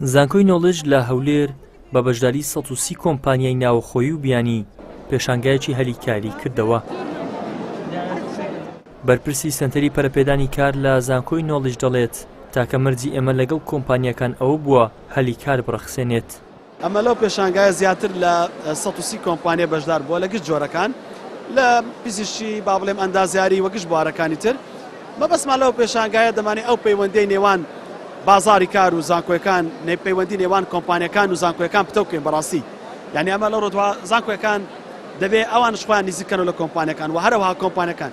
زانکۆی نۆڵج لە هەولێر بە بەشداری 130 کۆمپانیای ناوخۆیی و بیانی پێشانگایەکی هەلیکاری کردەوە. بەرپرسی سنتەری پەرەپێدانی کار لە زانکۆی نۆڵج دەڵێت تاکە مەرجی ئێمە لەگەڵ کۆمپانیەکان ئەوە بووە هەلیکار بڕەخسێنێت. ئەمە لەو پێشانگایە زیاتر لە 130 کۆمپانیا بەشدار بووە لە گشت جۆرەکان لە پزیشکی با بڵێم ئەندازیاری وە گشت بوارەکانی تر. مەبەستمان لەو پێشانگایە دەمانێت ئەو پەیوەندیی نێوان بازاری کار و زانکۆیەکان پەیوەندی نێوان کۆمپانیەکان و زانکۆیەکان پتەوکەین بەڕاستی. یعنی ئەمە لە ڕۆدوا زانکۆیەکان دەبێت ئەوانش خۆیان نزیکەنەوە لە کۆمپانیەکان و هەروەها کۆمپانیەکان.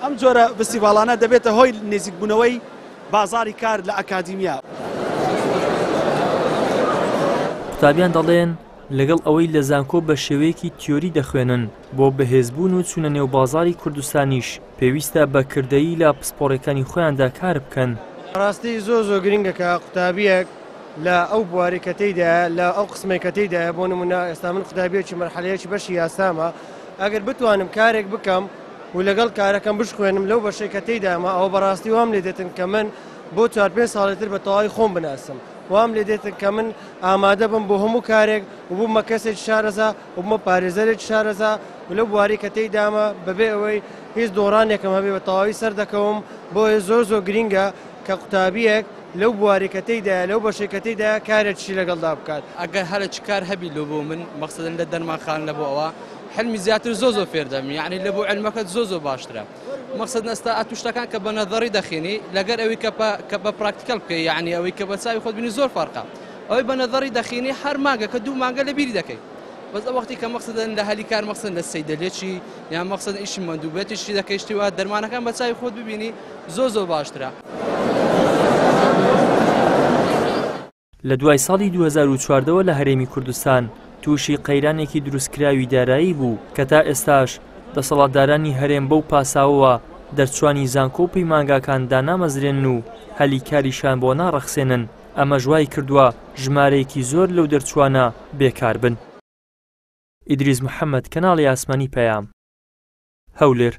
ئەم جۆرە فستیڤالانە دەبێتە هۆی نزیکبوونەوەی بازاری کار لە ئەکادیمیا. قوتابیان دەڵێن لەگەڵ ئەوەی لە زانکۆ بە شێوەیەکی تیۆری دەخوێنن بۆ بەهێزبوون و چوونە نێو بازاری کوردستانیش پێویستە بە کردەیی لە پسپۆڕەکانی خۆیاندا کار بکەن. ڕاستی زۆر گرنگەکە قوتابیەک لە ئەو بوارەکەتەیدا لە ئەو قسمێکەتەیدا بۆ نمونە ئێستا من قوتابیەکی مەرحەلەیەکی بەشی یاسامە ئەگەر بتوانم کارێک بکەم و لەگەڵ کارەکەم بشخوێنم لەو بەشێکەتەیدامە ئەو بەڕاستی وام لێ دێتن کە من بۆ 4-5 ساڵێتر بە تەواوی خۆم بناسم. وام لێ دێتن کە من ئامادە بم بۆ هەموو کارێک و بوومە کەسێک شارەزا و بمە پارێزەرێک شارەزا و لەو بوارەکەتەیدامە بەبێ ئەوەی هیچ دۆڕانێکم هەبێ بە تەواوی سەر دەکەوم. بۆیە زۆر گرنگە کە قوتابیەک لەو بوارەکەتەیدا لەو بەشێکەتەیدا کارێکی لەگەڵدا بکات. ئەگەر هەرە چ کار هەبی لە بۆ من مەقسەدەن لە دەرمانخان لە بۆ ئەوە حلمی زیاتر زۆر فێردەم، یعنی لە بۆ علمەکەت زۆر باشترە. مەقسەد ئێستا ئەتوشتەکان کە بە نەظەری دەخێنی لەگەر ئەوەی کە بە پراکتیکەل بکەی، یعنی ئەوەی کە بە چاوی خۆت بینی زۆر فەرقە. ئەوەی بە نەظەری دەخێنی هەر مانگە کە 2 مانگە لە بیری دەکەی. بەس وەختی کە مەقسەدەن لە هەلیکار مەقسەد لە سەیدەلێکی یان مەقسەد ئیشی مەندووبێتیشی دەکەیشتیوە دەرمانەکان بە چاوی خۆت ببینی زۆر باشترە. لە دوای ساڵی 2014ەوە لە هەرێمی کوردستان تووشی قەیرانێکی دروستکراوی دارایی بوو کە تا ئێستاش دەسەڵاتدارانی هەرێم بەو پاساوەوە دەرچوانی زانکۆ و پەیمانگاکان دانامەزرێن و هەلیکاریشان بۆ ناڕەخسێنن. ئەمە ژوای کردووە ژمارەیەکی زۆر لەو دەرچوانە بێکار بن. ئیدریس محەممەد، کەناڵی ئاسمانی پەیام، هەولێر.